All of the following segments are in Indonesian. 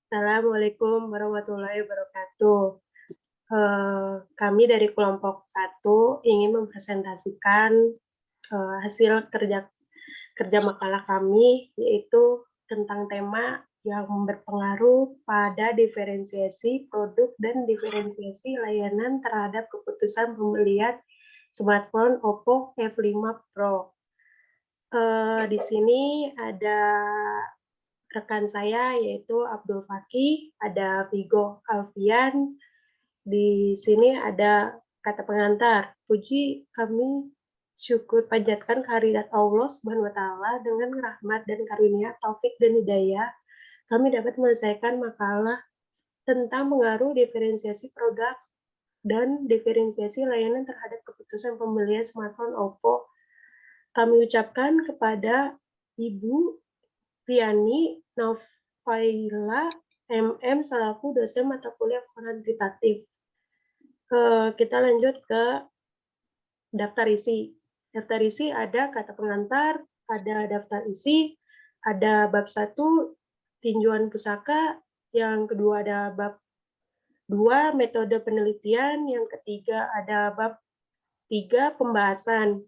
Assalamualaikum warahmatullahi wabarakatuh. Kami dari kelompok satu ingin mempresentasikan hasil kerja kerja makalah kami, yaitu tentang tema yang berpengaruh pada diferensiasi produk dan diferensiasi layanan terhadap keputusan pembelian smartphone Oppo F5 Pro. Di sini ada rekan saya yaitu Abdul Fakih, ada Vigo Alfian, di sini ada kata pengantar. Puji kami syukur panjatkan kehadirat Allah Subhanahu wa taala dengan rahmat dan karunia, taufik dan hidayah. Kami dapat menyelesaikan makalah tentang pengaruh diferensiasi produk dan diferensiasi layanan terhadap keputusan pembelian smartphone Oppo. Kami ucapkan kepada Ibu Riani Naufaila MM selaku dosen mata kuliah kuantitatif. Kita lanjut ke daftar isi. Daftar isi ada kata pengantar, ada daftar isi, ada bab 1 tinjauan pusaka, yang kedua ada bab 2 metode penelitian, yang ketiga ada bab 3 pembahasan.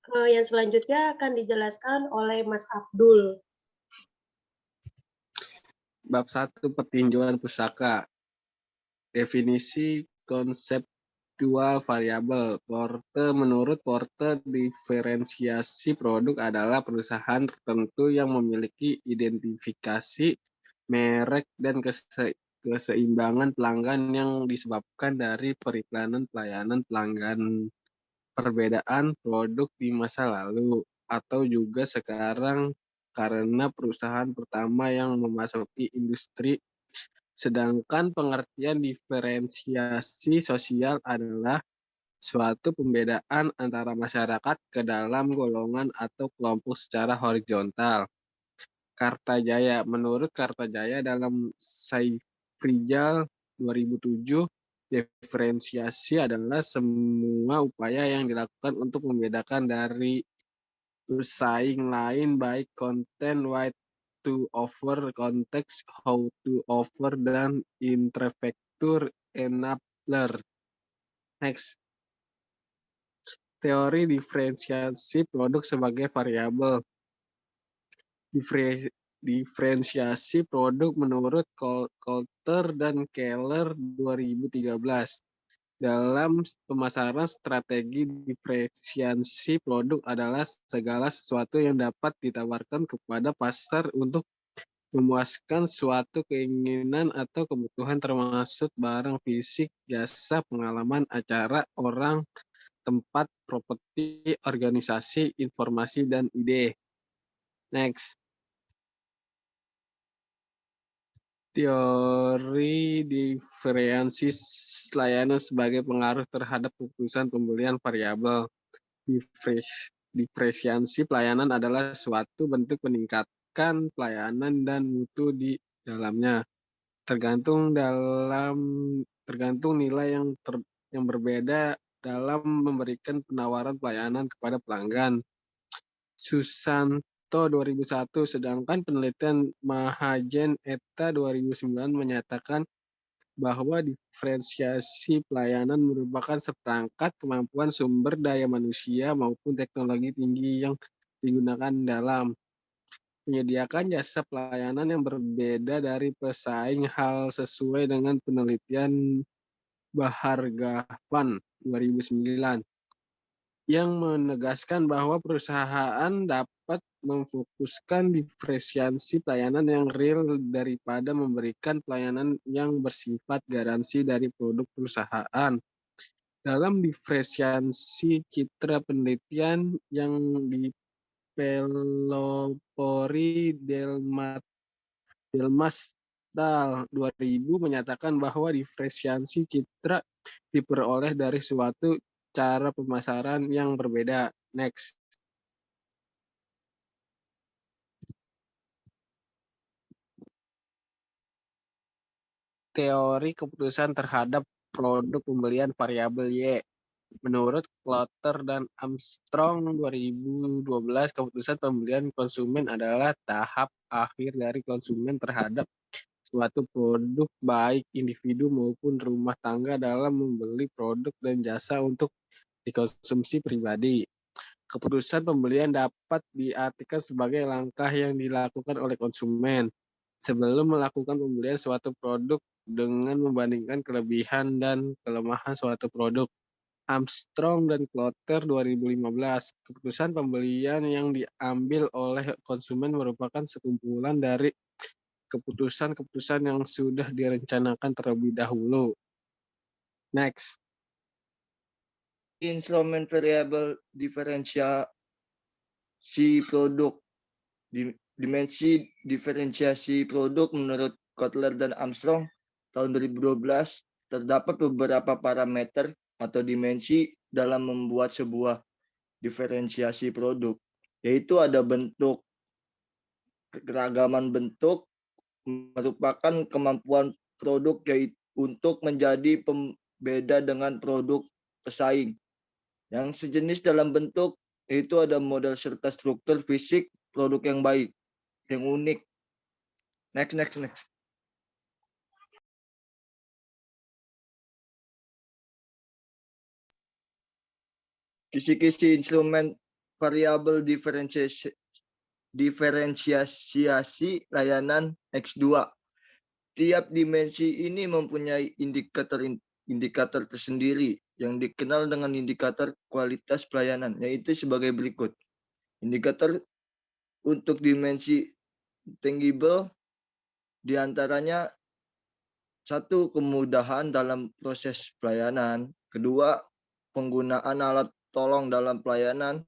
Yang selanjutnya akan dijelaskan oleh Mas Abdul. Bab 1 Pertinjauan pusaka. Definisi konseptual variabel. Menurut Porter, diferensiasi produk adalah perusahaan tertentu yang memiliki identifikasi merek dan keseimbangan pelanggan yang disebabkan dari periklanan pelayanan pelanggan, perbedaan produk di masa lalu, atau juga sekarang karena perusahaan pertama yang memasuki industri. Sedangkan pengertian diferensiasi sosial adalah suatu pembedaan antara masyarakat ke dalam golongan atau kelompok secara horizontal. Kartajaya. Menurut Kartajaya dalam Saifrijal 2007, diferensiasi adalah semua upaya yang dilakukan untuk membedakan dari pesaing lain baik konten, what to offer, konteks, how to offer, dan interfaktur enabler. Next. Teori diferensiasi produk sebagai variabel. Diferensiasi produk menurut Coulter dan Keller 2013. Dalam pemasaran, strategi diferensiasi produk adalah segala sesuatu yang dapat ditawarkan kepada pasar untuk memuaskan suatu keinginan atau kebutuhan, termasuk barang fisik, jasa, pengalaman, acara, orang, tempat, properti, organisasi, informasi, dan ide. Next. Teori diferensiasi layanan sebagai pengaruh terhadap keputusan pembelian variabel. Diferensiasi pelayanan adalah suatu bentuk meningkatkan pelayanan dan mutu di dalamnya, tergantung nilai yang berbeda dalam memberikan penawaran pelayanan kepada pelanggan. Susanto 2001, sedangkan penelitian Mahajan eta 2009 menyatakan bahwa diferensiasi pelayanan merupakan seperangkat kemampuan sumber daya manusia maupun teknologi tinggi yang digunakan dalam menyediakan jasa pelayanan yang berbeda dari pesaing, hal sesuai dengan penelitian Bahargavan 2009 yang menegaskan bahwa perusahaan dapat memfokuskan diferensiasi pelayanan yang real daripada memberikan pelayanan yang bersifat garansi dari produk perusahaan. Dalam diferensiasi citra penelitian yang dipelopori Delmastal 2000 menyatakan bahwa diferensiasi citra diperoleh dari suatu cara pemasaran yang berbeda. Next. Teori keputusan terhadap produk pembelian variabel Y. Menurut Klotter dan Armstrong 2012, keputusan pembelian konsumen adalah tahap akhir dari konsumen terhadap suatu produk, baik individu maupun rumah tangga, dalam membeli produk dan jasa untuk dikonsumsi pribadi. Keputusan pembelian dapat diartikan sebagai langkah yang dilakukan oleh konsumen sebelum melakukan pembelian suatu produk dengan membandingkan kelebihan dan kelemahan suatu produk. Armstrong dan Klotter 2015, keputusan pembelian yang diambil oleh konsumen merupakan sekumpulan dari keputusan-keputusan yang sudah direncanakan terlebih dahulu. Next. Instrumen variabel diferensiasi produk. Dimensi diferensiasi produk menurut Kotler dan Armstrong tahun 2012, terdapat beberapa parameter atau dimensi dalam membuat sebuah diferensiasi produk, yaitu ada bentuk. Keragaman bentuk merupakan kemampuan produk yaitu untuk menjadi pembeda dengan produk pesaing yang sejenis dalam bentuk, yaitu ada model serta struktur fisik produk yang baik, yang unik. Next. Kisi-kisi instrumen variabel diferensiasi layanan X2. Tiap dimensi ini mempunyai indikator tersendiri yang dikenal dengan indikator kualitas pelayanan, yaitu sebagai berikut. Indikator untuk dimensi tangible diantaranya: satu, kemudahan dalam proses pelayanan. Kedua, penggunaan alat tolong dalam pelayanan.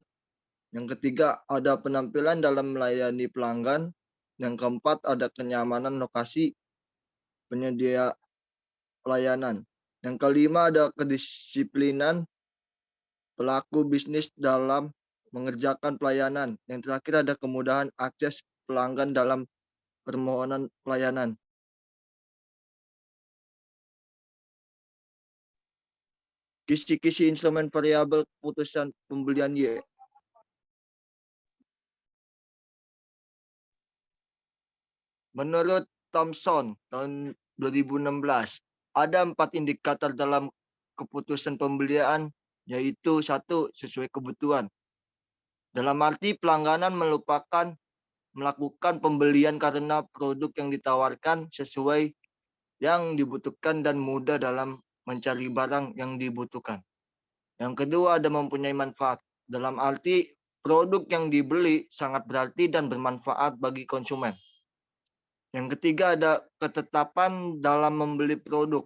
Yang ketiga, ada penampilan dalam melayani pelanggan. Yang keempat, ada kenyamanan lokasi penyedia pelayanan. Yang kelima, ada kedisiplinan pelaku bisnis dalam mengerjakan pelayanan. Yang terakhir, ada kemudahan akses pelanggan dalam permohonan pelayanan. Kisi-kisi instrumen variabel keputusan pembelian Y. Menurut Thomson tahun 2016, ada 4 indikator dalam keputusan pembelian, yaitu 1, sesuai kebutuhan. Dalam arti pelangganan melakukan pembelian karena produk yang ditawarkan sesuai yang dibutuhkan dan mudah dalam mencari barang yang dibutuhkan. Yang kedua, ada mempunyai manfaat. Dalam arti produk yang dibeli sangat berarti dan bermanfaat bagi konsumen. Yang ketiga, ada ketetapan dalam membeli produk.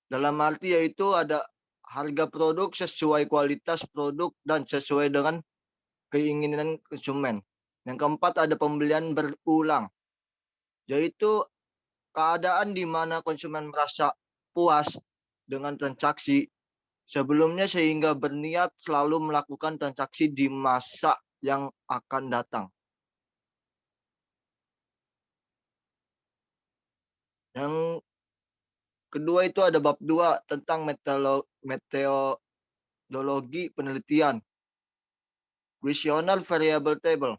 Dalam arti yaitu ada harga produk sesuai kualitas produk dan sesuai dengan keinginan konsumen. Yang keempat, ada pembelian berulang, yaitu keadaan di mana konsumen merasa puas dengan transaksi sebelumnya sehingga berniat selalu melakukan transaksi di masa yang akan datang. Yang kedua itu ada bab 2 tentang metodologi penelitian. Questionnaire variable table.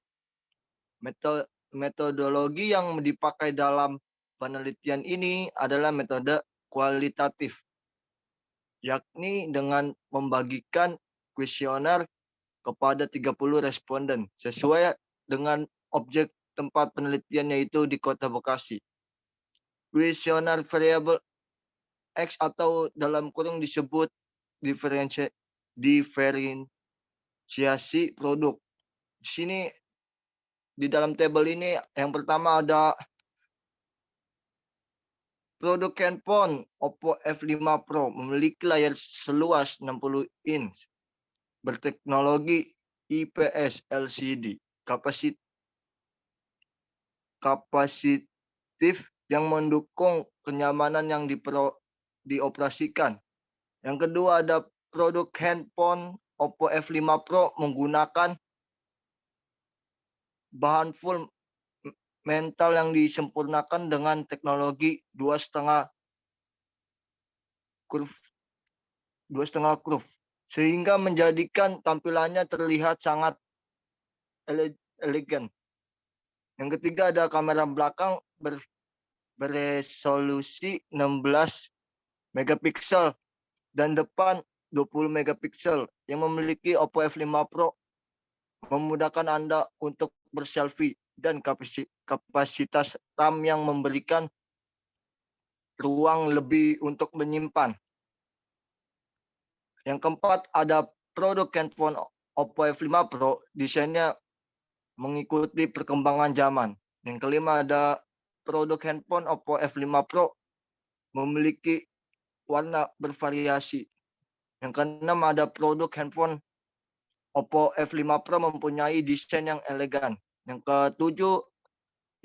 Metodologi yang dipakai dalam penelitian ini adalah metode kualitatif, yakni dengan membagikan kuesioner kepada 30 responden sesuai dengan objek tempat penelitian, yaitu di Kota Bekasi. Kuesioner variabel X atau dalam kurung disebut diferensiasi produk. Di sini di dalam tabel ini yang pertama ada produk handphone Oppo F5 Pro memiliki layar seluas 60 inch, berteknologi IPS LCD, kapasitif yang mendukung kenyamanan yang dioperasikan. Yang kedua ada produk handphone Oppo F5 Pro menggunakan bahan full mental yang disempurnakan dengan teknologi 2,5 2,5 kurve sehingga menjadikan tampilannya terlihat sangat elegan. Yang ketiga ada kamera belakang beresolusi 16 megapiksel dan depan 20 megapiksel yang memiliki Oppo F5 Pro memudahkan Anda untuk berselfie dan kapasitas RAM yang memberikan ruang lebih untuk menyimpan. Yang keempat ada produk handphone Oppo F5 Pro, desainnya mengikuti perkembangan zaman. Yang kelima ada produk handphone Oppo F5 Pro memiliki warna bervariasi. Yang keenam ada produk handphone Oppo F5 Pro mempunyai desain yang elegan. Yang ketujuh,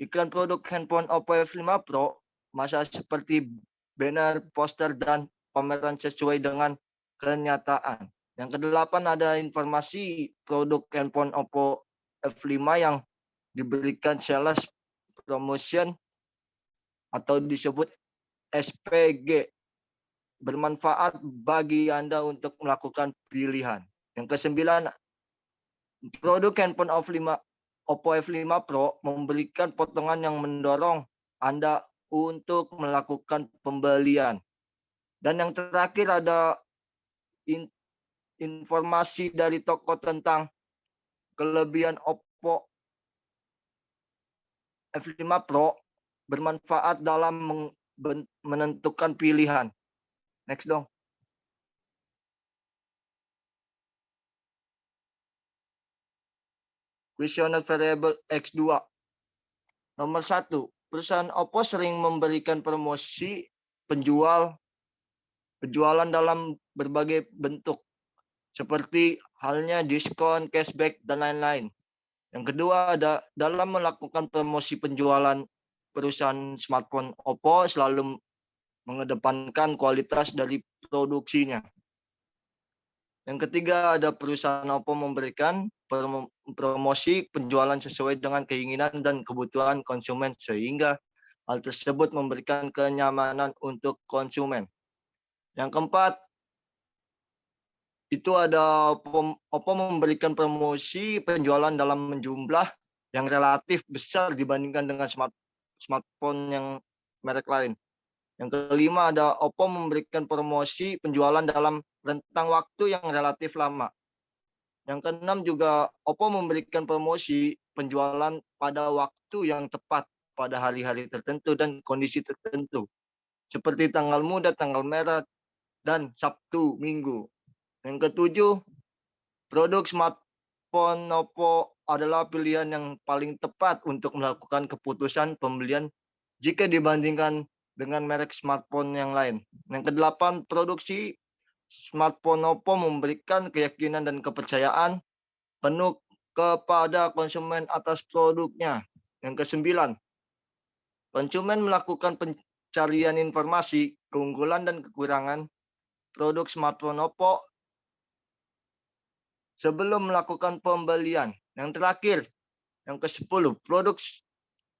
iklan produk handphone Oppo F5 Pro masa seperti banner, poster, dan pameran sesuai dengan kenyataan. Yang kedelapan ada informasi produk handphone Oppo F5 yang diberikan sales promotion atau disebut SPG, bermanfaat bagi Anda untuk melakukan pilihan. Yang kesembilan, produk handphone Oppo F5 Pro memberikan potongan yang mendorong Anda untuk melakukan pembelian. Dan yang terakhir ada informasi dari toko tentang kelebihan Oppo F5 Pro bermanfaat dalam menentukan pilihan. Next dong. Questionnaire variable X2. Nomor 1, perusahaan Oppo sering memberikan promosi penjualan dalam berbagai bentuk, seperti halnya diskon, cashback, dan lain-lain. Yang kedua, dalam melakukan promosi penjualan, perusahaan smartphone Oppo selalu mengedepankan kualitas dari produksinya. Yang ketiga, ada perusahaan Oppo memberikan promosi penjualan sesuai dengan keinginan dan kebutuhan konsumen, sehingga hal tersebut memberikan kenyamanan untuk konsumen. Yang keempat, itu ada Oppo memberikan promosi penjualan dalam jumlah yang relatif besar dibandingkan dengan smartphone yang merek lain. Yang kelima ada Oppo memberikan promosi penjualan dalam rentang waktu yang relatif lama. Yang keenam juga Oppo memberikan promosi penjualan pada waktu yang tepat pada hari-hari tertentu dan kondisi tertentu, seperti tanggal muda, tanggal merah, dan Sabtu, Minggu. Yang ketujuh, produk smartphone Oppo adalah pilihan yang paling tepat untuk melakukan keputusan pembelian jika dibandingkan dengan merek smartphone yang lain. Yang kedelapan, produksi smartphone Oppo memberikan keyakinan dan kepercayaan penuh kepada konsumen atas produknya. Yang kesembilan, konsumen melakukan pencarian informasi, keunggulan dan kekurangan produk smartphone Oppo sebelum melakukan pembelian. Yang terakhir, yang ke-10, produk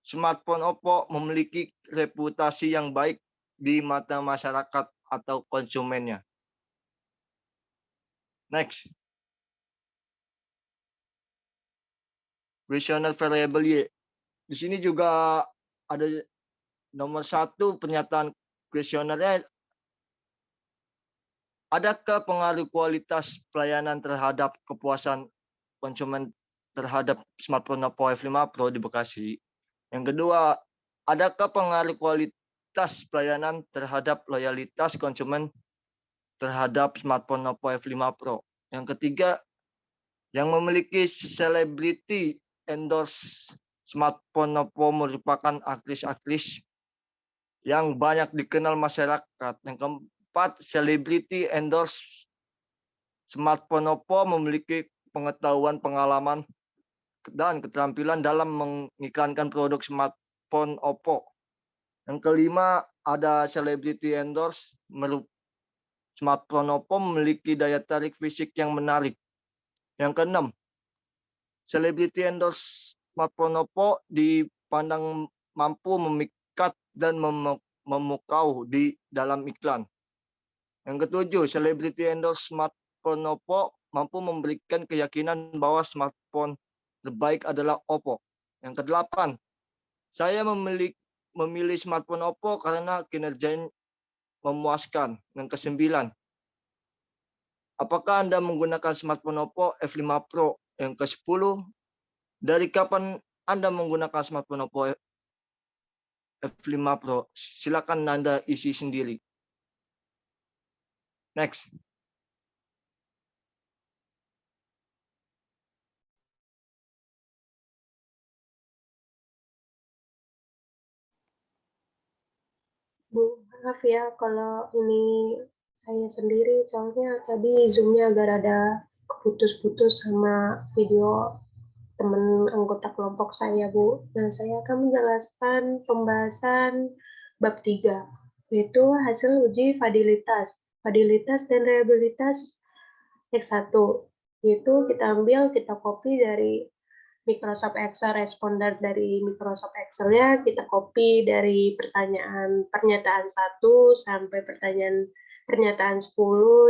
smartphone Oppo memiliki reputasi yang baik di mata masyarakat atau konsumennya. Next. Questionnaire variable Y. Di sini juga ada nomor 1 pernyataan kuesionernya. Adakah pengaruh kualitas pelayanan terhadap kepuasan konsumen terhadap smartphone Oppo F5 Pro di Bekasi? Yang kedua, adakah pengaruh kualitas pelayanan terhadap loyalitas konsumen terhadap smartphone Oppo F5 Pro? Yang ketiga, yang memiliki selebriti endorse smartphone Oppo merupakan aktris-aktris yang banyak dikenal masyarakat. Yang keempat, selebriti endorse smartphone Oppo memiliki pengetahuan, pengalaman, dan keterampilan dalam mengiklankan produk smartphone Oppo. Yang kelima, ada selebriti endorse smartphone Oppo memiliki daya tarik fisik yang menarik. Yang keenam, selebriti endorse smartphone Oppo dipandang mampu memikat dan memukau di dalam iklan. Yang ketujuh, celebrity endorse smartphone Oppo mampu memberikan keyakinan bahwa smartphone terbaik adalah Oppo. Yang kedelapan, saya memilih smartphone Oppo karena kinerjanya memuaskan. Yang kesembilan, apakah Anda menggunakan smartphone Oppo F5 Pro? Yang ke-10, dari kapan Anda menggunakan smartphone Oppo F5 Pro? Silakan Anda isi sendiri. Next. Bu, maaf ya kalau ini saya sendiri, soalnya tadi Zoom-nya agak ada putus-putus sama video teman anggota kelompok saya, Bu. Nah, saya akan menjelaskan pembahasan bab 3, yaitu hasil uji Fadilitas dan reliabilitas X1. Yaitu kita copy dari Microsoft Excel, responder dari Microsoft Excel-nya, kita copy dari pernyataan 1 sampai pernyataan 10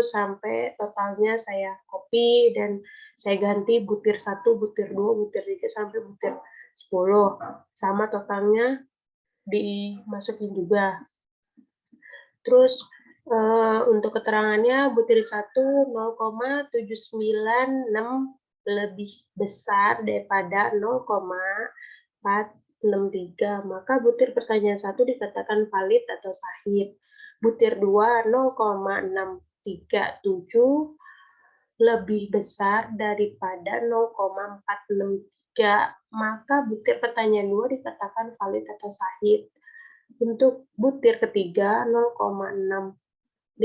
sampai totalnya saya copy dan saya ganti butir 1, butir 2, butir 3 sampai butir 10. Sama totalnya dimasukin juga. Terus untuk keterangannya butir 1 0,796 lebih besar daripada 0,463, maka butir pertanyaan 1 dikatakan valid atau sahih. Butir 2 0,637 lebih besar daripada 0,463, maka butir pertanyaan 2 dikatakan valid atau sahih. Untuk butir ketiga 0,656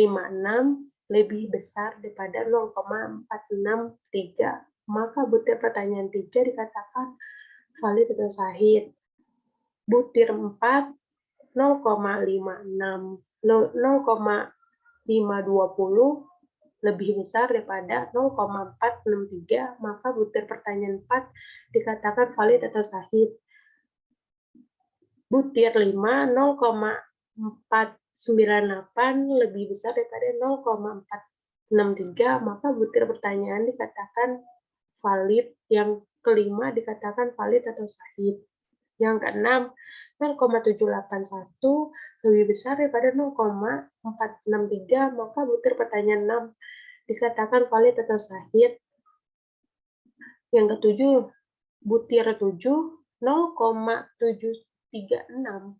lebih besar daripada 0,463, maka butir pertanyaan 3 dikatakan valid atau sahih. Butir 4 0,520 lebih besar daripada 0,463, maka butir pertanyaan 4 dikatakan valid atau sahih. Butir 5 0,498 lebih besar daripada 0,463, maka butir pertanyaan dikatakan valid. Yang kelima dikatakan valid atau sahih. Yang keenam 0,781 lebih besar daripada 0,463, maka butir pertanyaan 6 dikatakan valid atau sahih. Yang ketujuh, butir 7 0,736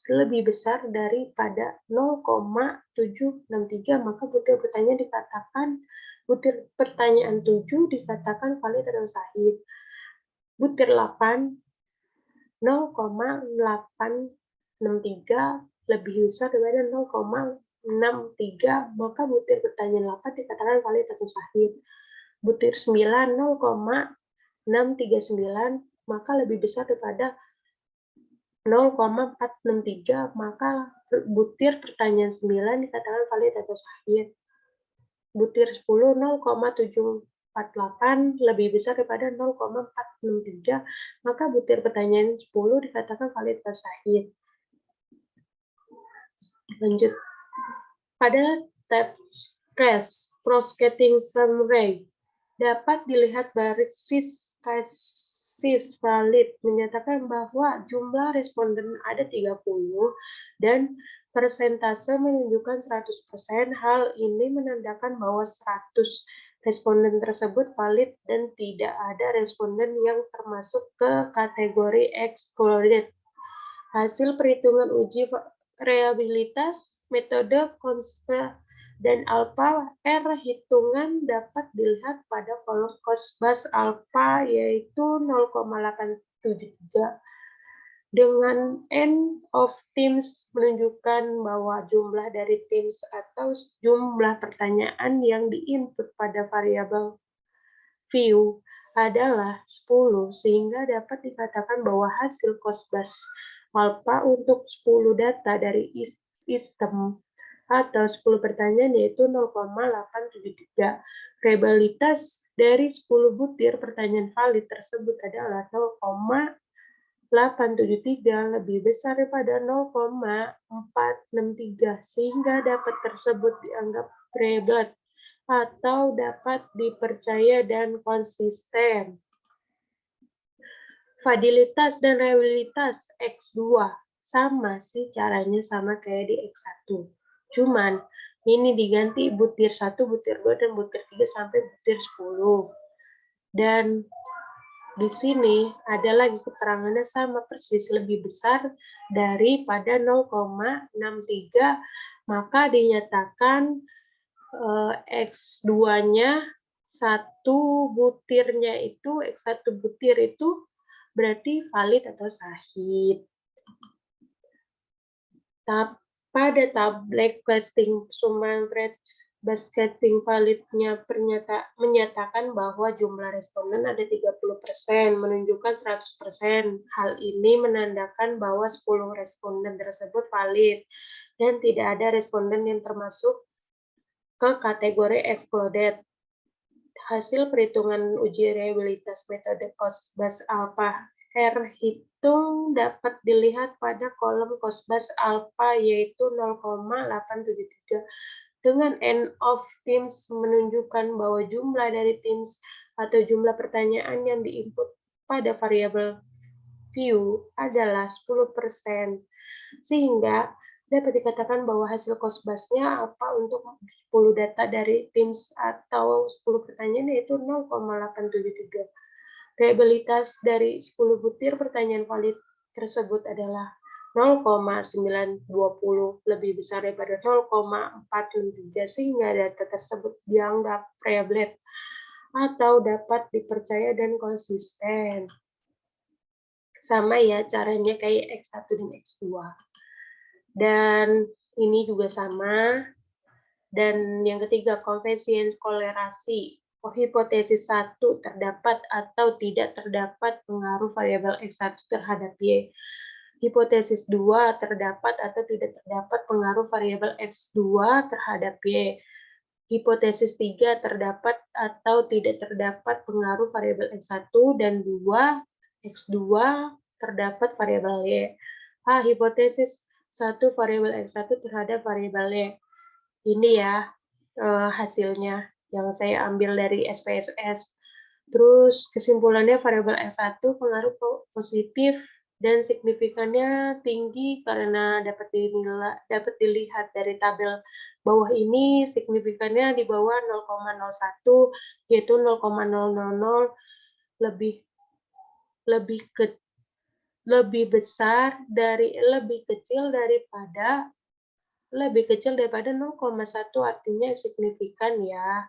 lebih besar daripada 0,763, maka butir pertanyaan dikatakan butir pertanyaan 7 dikatakan valid atau sahih. Butir 8 0,863 lebih besar daripada 0,63, maka butir pertanyaan 8 dikatakan valid atau sahih. Butir 9 0,639 maka lebih besar daripada 0,463, maka butir pertanyaan 9 dikatakan valid atau sahih. Butir 10 0,748 lebih besar daripada 0,463, maka butir pertanyaan 10 dikatakan valid atau sahih. Lanjut. Pada tab case proscating summary dapat dilihat basis valid menyatakan bahwa jumlah responden ada 30 dan persentase menunjukkan 100%. Hal ini menandakan bahwa 100 responden tersebut valid dan tidak ada responden yang termasuk ke kategori excluded. Hasil perhitungan uji reliabilitas metode Consta dan alpha R hitungan dapat dilihat pada kolom Cosbus alpha yaitu 0,873 dengan end of teams menunjukkan bahwa jumlah dari teams atau jumlah pertanyaan yang diinput pada variabel view adalah 10, sehingga dapat dikatakan bahwa hasil Cosbus alpha untuk 10 data dari sistem atau 10 pertanyaan yaitu 0,873. Reliabilitas dari 10 butir pertanyaan valid tersebut adalah 0,873. 873 lebih besar daripada 0,463 sehingga dapat tersebut dianggap variabel atau dapat dipercaya dan konsisten. Fadilitas dan reliabilitas X2 sama sih, caranya sama kayak di X1. Cuman ini diganti butir 1, butir 2, dan butir 3 sampai butir 10. Dan di sini ada lagi keterangannya sama persis, lebih besar daripada 0,63, maka dinyatakan X2-nya satu butirnya itu, X1 butir itu berarti valid atau sahih. Pada tablet casting Suman Basketing validnya menyatakan bahwa jumlah responden ada 30%, menunjukkan 100%. Hal ini menandakan bahwa 10 responden tersebut valid dan tidak ada responden yang termasuk ke kategori excluded. Hasil perhitungan uji reliabilitas metode Cosbas alpha R hitung dapat dilihat pada kolom Cosbas alpha yaitu 0,873. Dengan N of teams menunjukkan bahwa jumlah dari teams atau jumlah pertanyaan yang diinput pada variabel view adalah 10%, sehingga dapat dikatakan bahwa hasil Cosbas-nya apa untuk 10 data dari teams atau 10 pertanyaan yaitu 0,873. Reliabilitas dari 10 butir pertanyaan valid tersebut adalah 0,920 lebih besar daripada 0,403 sehingga data tersebut dianggap variabel atau dapat dipercaya dan konsisten. Sama ya caranya kayak X1 dan X2. Dan ini juga sama. Dan yang ketiga, konvensi kolerasi. Hipotesis 1 terdapat atau tidak terdapat pengaruh variabel X1 terhadap Y. Hipotesis 2 terdapat atau tidak terdapat pengaruh variabel X2 terhadap Y. Hipotesis 3 terdapat atau tidak terdapat pengaruh variabel X1 dan 2 X2 terdapat variabel Y. Hipotesis 1 variabel X1 terhadap variabel Y. Ini ya hasilnya yang saya ambil dari SPSS. Terus kesimpulannya variabel X1 pengaruh positif dan signifikannya tinggi karena dapat dilihat dari tabel bawah ini, signifikannya di bawah 0,01 yaitu 0,000 lebih kecil daripada 0,1, artinya signifikan ya.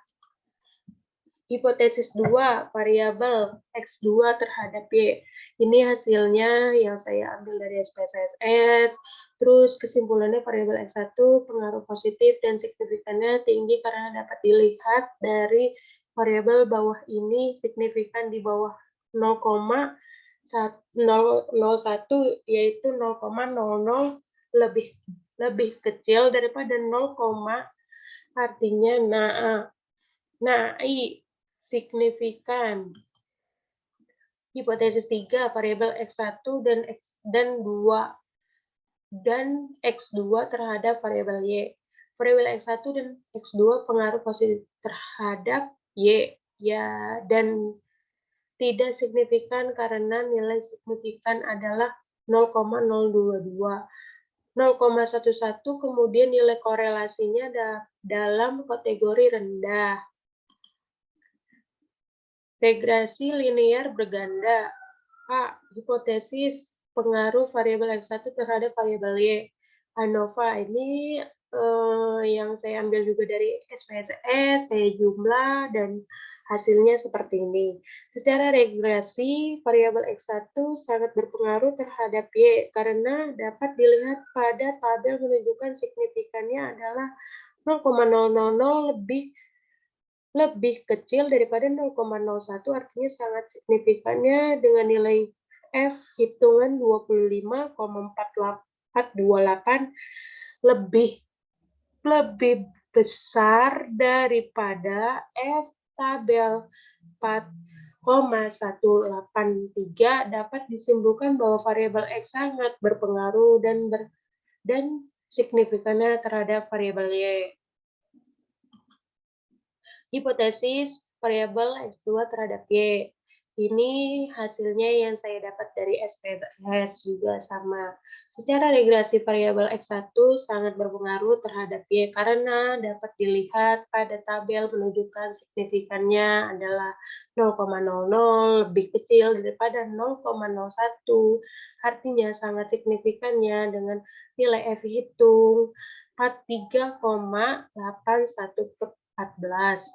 Hipotesis 2, variabel X2 terhadap Y. Ini hasilnya yang saya ambil dari SPSS. Terus kesimpulannya variabel X1 pengaruh positif dan signifikannya tinggi karena dapat dilihat dari variabel bawah ini, signifikan di bawah 0,01 yaitu 0,00 lebih kecil daripada 0, artinya signifikan. Hipotesis 3, variabel X1 dan 2 dan X2 terhadap variabel Y. Variabel X1 dan X2 pengaruh positif terhadap Y ya, dan tidak signifikan karena nilai signifikan adalah 0,022. 0,11 kemudian nilai korelasinya dalam kategori rendah. Regresi linear berganda. Hipotesis pengaruh variabel X1 terhadap variabel Y. ANOVA ini yang saya ambil juga dari SPSS, saya jumlah dan hasilnya seperti ini. Secara regresi, variabel X1 sangat berpengaruh terhadap Y karena dapat dilihat pada tabel menunjukkan signifikannya adalah 0,000 lebih kecil daripada 0,01, artinya sangat signifikannya dengan nilai F hitungan 25,428 lebih besar daripada F tabel 0,183 dapat disimpulkan bahwa variabel X sangat berpengaruh dan signifikannya terhadap variabel Y. Hipotesis variabel X2 terhadap Y. Ini hasilnya yang saya dapat dari SPSS juga sama. Secara regresi variabel X1 sangat berpengaruh terhadap Y karena dapat dilihat pada tabel menunjukkan signifikannya adalah 0,00 lebih kecil daripada 0,01. Artinya sangat signifikannya dengan nilai F hitung 43,81/14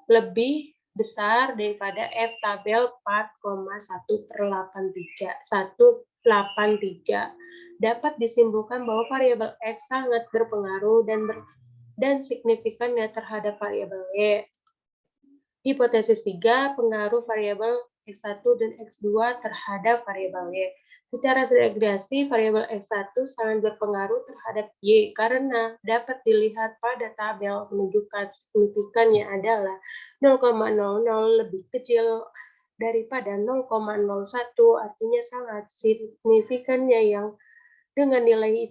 lebih besar daripada F tabel 4,1/183. Dapat disimpulkan bahwa variabel X sangat berpengaruh dan signifikannya terhadap variabel Y. Hipotesis 3, pengaruh variabel X1 dan X2 terhadap variabel Y. Secara regresi, variabel X1 sangat berpengaruh terhadap Y karena dapat dilihat pada tabel menunjukkan signifikannya adalah 0,00 lebih kecil daripada 0,01, artinya sangat signifikannya yang dengan nilai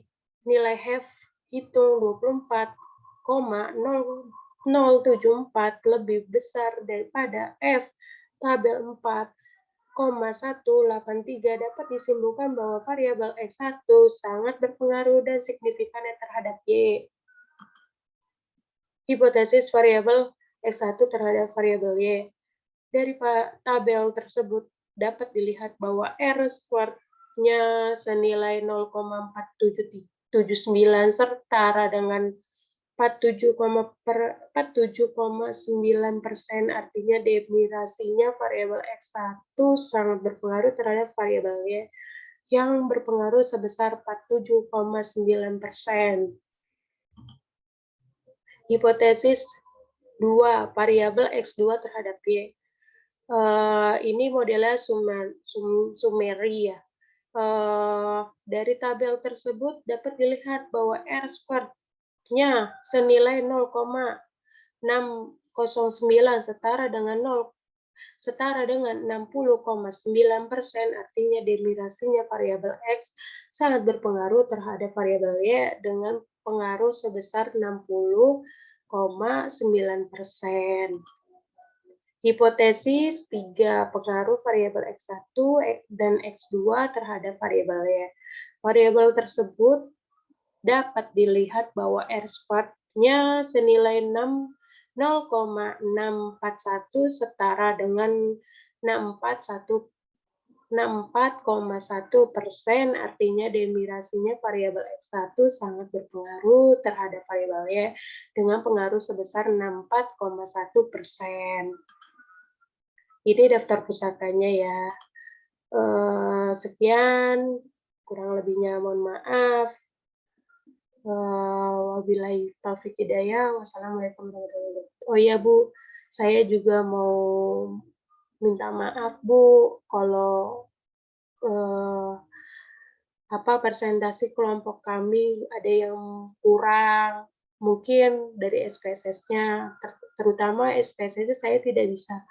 F hitung 24,0074 lebih besar daripada F tabel 4,183 dapat disimpulkan bahwa variabel X1 sangat berpengaruh dan signifikannya terhadap Y. Hipotesis variabel X1 terhadap variabel Y. Dari tabel tersebut dapat dilihat bahwa R-squared-nya senilai 0,4779 setara dengan 47,9%, artinya definisinya variabel X1 sangat berpengaruh terhadap variabel Y yang berpengaruh sebesar 47,9%. Hipotesis 2, variabel X2 terhadap Y. Ini modelnya summary ya. Dari tabel tersebut dapat dilihat bahwa R-squared-nya senilai 0,609 setara dengan 60,9%, artinya definisinya variabel X sangat berpengaruh terhadap variabel Y dengan pengaruh sebesar 60,9%. Hipotesis 3, pengaruh variabel X1 dan X2 terhadap variabel Y. Variabel tersebut dapat dilihat bahwa R-squared-nya senilai 0,641 setara dengan 64,1%, artinya definisinya variabel X1 sangat berpengaruh terhadap variabel Y dengan pengaruh sebesar 64,1%. Ini daftar pusakanya ya. Sekian, kurang lebihnya mohon maaf. Wabillahi taufiq hidayah. Wassalamualaikum warahmatullahi wabarakatuh. Oh iya Bu, saya juga mau minta maaf Bu kalau presentasi kelompok kami ada yang kurang. Mungkin dari SPSS-nya, terutama SPSS saya tidak bisa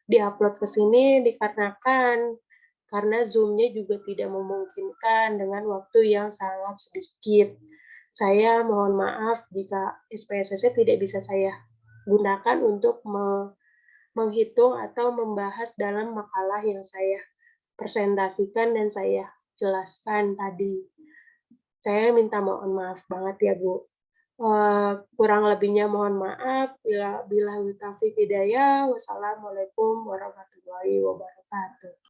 diupload ke sini dikarenakan karena Zoom-nya juga tidak memungkinkan dengan waktu yang sangat sedikit. Saya mohon maaf jika SPSS-nya tidak bisa saya gunakan untuk menghitung atau membahas dalam makalah yang saya presentasikan dan saya jelaskan tadi. Saya minta mohon maaf banget ya Bu. Kurang lebihnya mohon maaf. Bila taufiq hidayah. Wassalamualaikum warahmatullahi wabarakatuh.